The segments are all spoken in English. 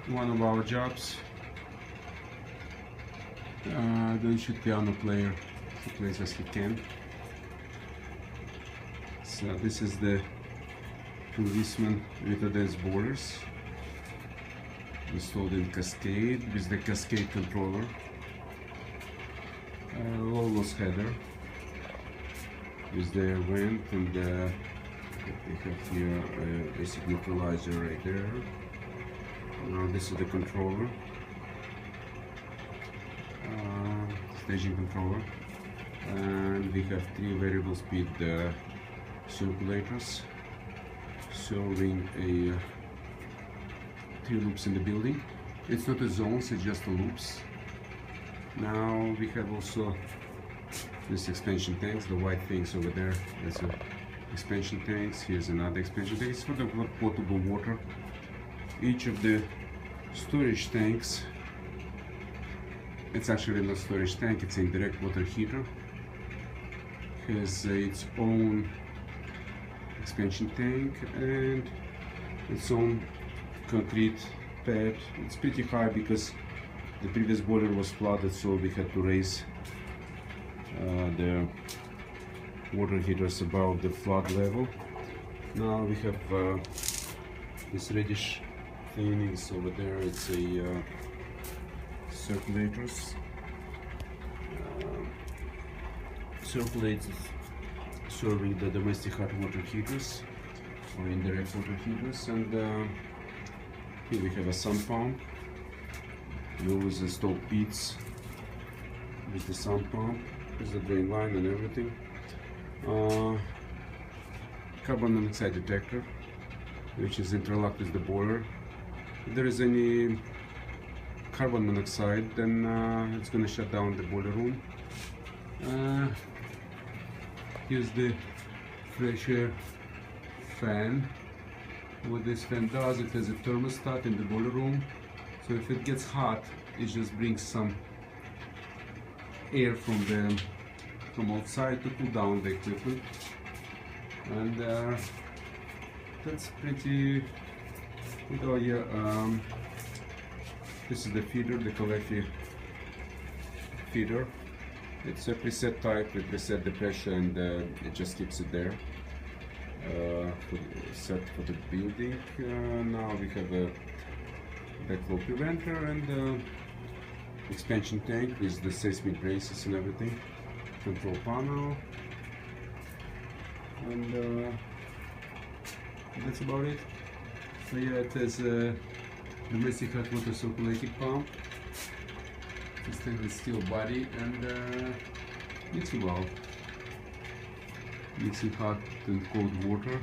one of our jobs. Don't shoot piano player, he plays as he can. So this is the two Viessmann Vitodens boilers installed in Cascade with the Cascade controller, low loss header with the vent, and we have here a basic neutralizer right there. Now this is the controller, staging controller, and we have three variable speed circulators serving a 3 loops in the building. It's not a zones, it's just a loops. Now we have also this expansion tanks, the white things over there. That's a expansion tanks. Here's another expansion tank. It's for the potable water. Each of the storage tanks, it's actually not storage tank, it's a direct water heater, has its own expansion tank and its own concrete pad. It's pretty high because the previous boiler was flooded, so we had to raise the water heaters above the flood level. Now we have this reddish thing is over there. It's a circulators. Circulators serving the domestic hot water heaters or indirect water heaters, and here we have a sump pump. We always install pits with the sump pump. There's the drain line and everything. Carbon monoxide detector, which is interlocked with the boiler. If there is any carbon monoxide, then it's going to shut down the boiler room. Here's the fresh air fan. What this fan does, it has a thermostat in the boiler room, so if it gets hot, it just brings some air from outside to cool down the equipment, and that's pretty good. Oh yeah, this is the feeder, the Colefi feeder. It's a preset type. We preset the pressure, and it just keeps it there. Set for the building. Now we have a backflow preventer and expansion tank with the seismic braces and everything. Control panel, and that's about it. So yeah, it has a domestic hot water circulating pump. It's a stainless steel body, and mixing valve, mixing hot and cold water,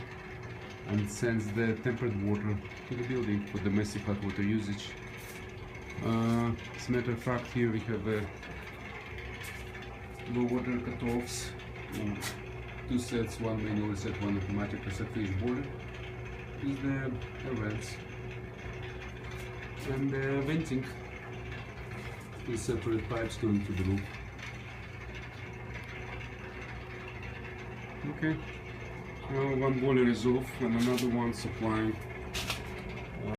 and sends the tempered water to the building for domestic hot water usage. As a matter of fact, here we have low water cutoffs, two sets, one manual set, one automatic set for each boiler. Is the vents and venting with separate pipes going to the roof. Okay, now one boiler is off and another one supplying